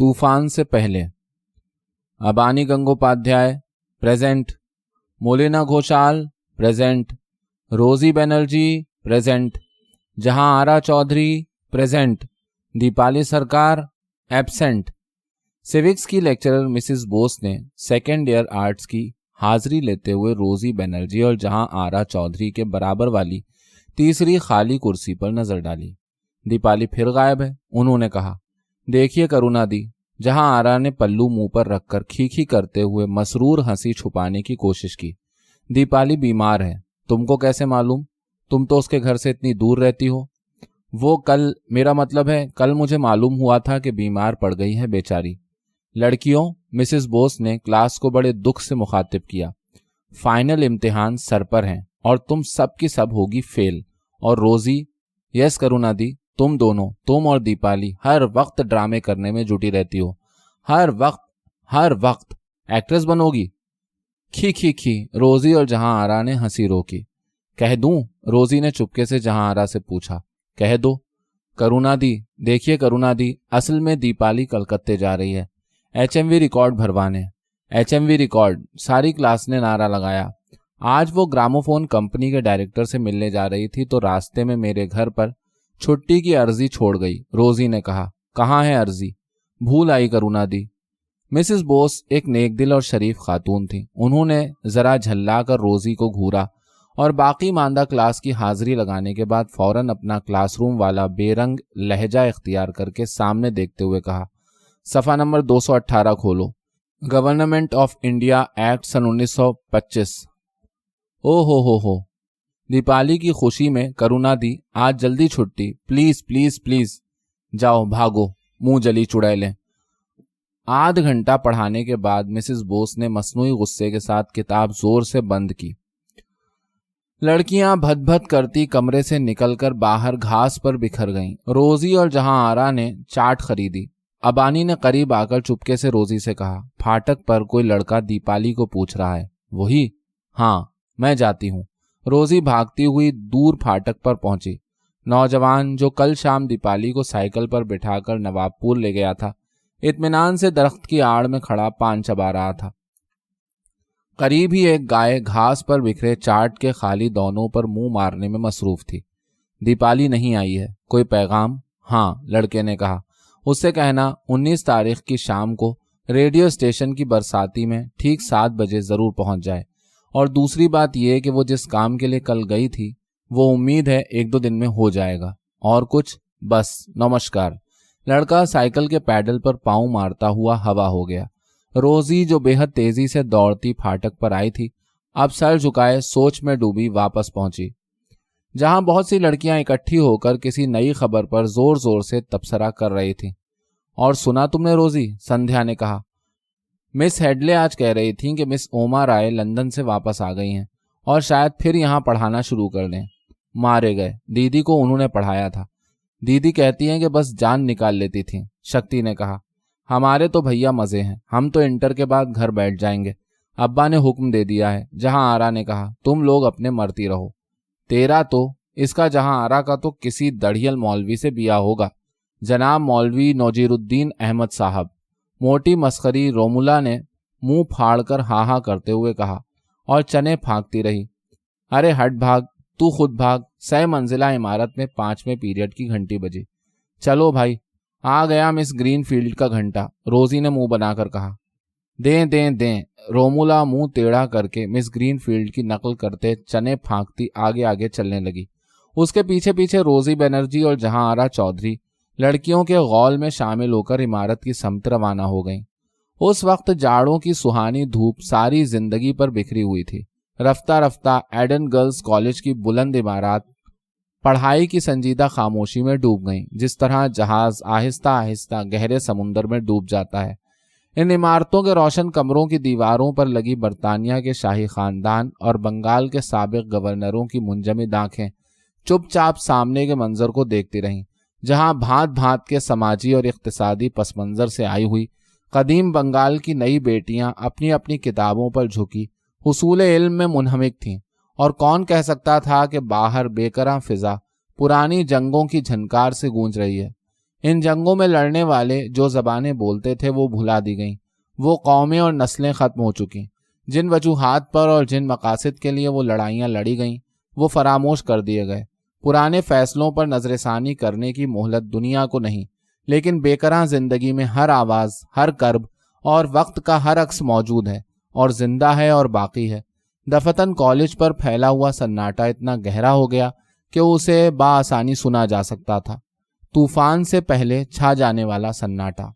तूफान से पहले। Abani Gangopadhyay present, Molina Ghoshal present, रोजी बनर्जी प्रेजेंट, जहां आरा चौधरी प्रेजेंट, दीपाली सरकार एब्सेंट। सिविक्स की लेक्चरर मिसिस बोस ने सेकेंड ईयर आर्ट्स की हाजिरी लेते हुए रोजी बनर्जी और जहां आरा चौधरी के बराबर वाली तीसरी खाली कुर्सी पर नजर डाली। दीपाली फिर गायब है। उन्होंने कहा, देखिए करुणा दी। जहां आरा ने पल्लू मुंह पर रखकर खीखी करते हुए मसरूर हंसी छुपाने की कोशिश की। दीपाली बीमार है। तुमको कैसे मालूम? तुम तो उसके घर से इतनी दूर रहती हो। वो कल, मेरा मतलब है कल मुझे मालूम हुआ था कि बीमार पड़ गई है बेचारी। लड़कियों, मिसेस बोस ने क्लास को बड़े दुख से मुखातिब किया, फाइनल इम्तिहान सर पर हैं और तुम सब की सब होगी फेल। और रोजी, यस करुणा दी, तुम दोनों, तुम और दीपाली हर वक्त ड्रामे करने में जुटी रहती हो। हर वक्त एक्ट्रेस बनोगी। खी खी खी, रोजी और जहां आरा ने हंसी रोकी। कह दूं? रोजी ने चुपके से जहां आरा से पूछा। कह दो करुणा दी। देखिए करुणा दी, असल में दीपाली कलकत्ते जा रही है HMV रिकॉर्ड भरवाने। HMV रिकॉर्ड, सारी क्लास ने नारा लगाया। आज वो ग्रामोफोन कंपनी के डायरेक्टर से मिलने जा रही थी तो रास्ते में मेरे घर पर छुट्टी की अर्जी छोड़ गई। रोजी ने कहा, कहाँ है अर्जी? भूल आई करुणा दी। मिसेस बोस एक नेक दिल और शरीफ खातून थी। उन्होंने जरा झल्ला कर रोजी को घूरा और बाकी मांदा क्लास की हाजिरी लगाने के बाद फौरन अपना क्लासरूम वाला बेरंग लहजा इख्तियार करके सामने देखते हुए कहा, सफ़ा नंबर 218 खोलो। गवर्नमेंट ऑफ इंडिया एक्ट सन 1925। ओ हो। दीपाली की खुशी में करुणा दी, आज जल्दी छुट्टी, प्लीज प्लीज प्लीज। जाओ भागो, मुंह जली चुड़ैलें। आध घंटा पढ़ाने के बाद मिसेस बोस ने मसनूई गुस्से के साथ किताब जोर से बंद की। लड़कियां भद-भद करती कमरे से निकलकर बाहर घास पर बिखर गईं। रोजी और जहां आरा ने चाट खरीदी। अबानी ने करीब आकर चुपके से रोजी से कहा, फाटक पर कोई लड़का दीपाली को पूछ रहा है। वही? हाँ, मैं जाती हूँ। रोजी भागती हुई दूर फाटक पर पहुंची। नौजवान जो कल शाम दीपाली को साइकिल पर बिठाकर नवाबपुर ले गया था, इत्मीनान से दरख्त की आड़ में खड़ा पान चबा रहा था। करीब ही एक गाय घास पर बिखरे चाट के खाली दानों पर मुंह मारने में मसरूफ थी। दीपाली नहीं आई है, कोई पैगाम? हाँ, लड़के ने कहा। उससे कहना 19 तारीख की शाम को रेडियो स्टेशन की बरसाती में ठीक 7 बजे जरूर पहुंच जाए। और दूसरी बात यह कि वो जिस काम के लिए कल गई थी वो उम्मीद है 1-2 दिन में हो जाएगा। और कुछ? बस, नमस्कार। लड़का साइकिल के पैडल पर पांव मारता हुआ हवा हो गया। रोजी जो बेहद तेजी से दौड़ती फाटक पर आई थी, अब सर झुकाए सोच में डूबी वापस पहुंची, जहां बहुत सी लड़कियां इकट्ठी होकर किसी नई खबर पर जोर जोर से तबसरा कर रही थी। और सुना तुमने रोजी? संध्या ने कहा। मिस हेडले आज कह रही थी कि मिस ओमा राय लंदन से वापस आ गई हैं और शायद फिर यहाँ पढ़ाना शुरू कर दें। मारे गए, दीदी को उन्होंने पढ़ाया था। दीदी कहती हैं कि बस जान निकाल लेती थी। शक्ति ने कहा, हमारे तो भैया मजे हैं, हम तो इंटर के बाद घर बैठ जाएंगे, अब्बा ने हुक्म दे दिया है। जहां आरा ने कहा, तुम लोग अपने मरती रहो। तेरा तो, इसका जहां आरा का तो किसी दढ़ियल मौलवी से बिया होगा, जनाब मौलवी नौजीरुद्दीन अहमद साहब। मोटी मस्खरी रोमुला ने मुंह फाड़कर हा हा करते हुए कहा और चने फांकती रही। अरे हट भाग, तू खुद भाग। 6 मंजिला इमारत में 5वें पीरियड की घंटी बजी। चलो भाई, आ गया मिस ग्रीनफील्ड का घंटा, रोजी ने मुंह बनाकर कहा। दें। रोमुला मुंह टेढ़ा करके मिस ग्रीनफील्ड की नकल करते चने फांकती आगे आगे चलने लगी। उसके पीछे पीछे रोजी बनर्जी और जहां आरा चौधरी लड़कियों के गौल में शामिल होकर इमारत की समत रवाना हो गईं। उस वक्त जाड़ों की सुहानी धूप सारी जिंदगी पर बिखरी हुई थी। रफ्ता रफ्ता एडन गर्ल्स कॉलेज की बुलंद इमारत पढ़ाई की संजीदा खामोशी में डूब गईं, जिस तरह जहाज आहिस्ता आहिस्ता गहरे समुंदर में डूब जाता है। इन इमारतों के रोशन कमरों की दीवारों पर लगी बरतानिया के शाही खानदान और बंगाल के साबिक गवर्नरों की मुंजमिद आंखें चुपचाप सामने के मंजर को देखती रहीं, जहां भांत भांत के समाजी और इक्तिसादी पस मंजर से आई हुई कदीम बंगाल की नई बेटियां अपनी अपनी किताबों पर झुकी हुसूल इल्म में मुनहमिक थीं। और कौन कह सकता था कि बाहर बेकरां फिजा पुरानी जंगों की झनकार से गूंज रही है। ان جنگوں میں لڑنے والے جو زبانیں بولتے تھے وہ بھلا دی گئیں، وہ قومیں اور نسلیں ختم ہو چکیں، جن وجوہات پر اور جن مقاصد کے لیے وہ لڑائیاں لڑی گئیں وہ فراموش کر دیے گئے۔ پرانے فیصلوں پر نظر ثانی کرنے کی مہلت دنیا کو نہیں، لیکن بےکراں زندگی میں ہر آواز، ہر کرب اور وقت کا ہر عکس موجود ہے اور زندہ ہے اور باقی ہے۔ دفتن کالج پر پھیلا ہوا سناٹا اتنا گہرا ہو گیا کہ اسے بآسانی سنا جا سکتا تھا، طوفان سے پہلے چھا جانے والا سناٹا۔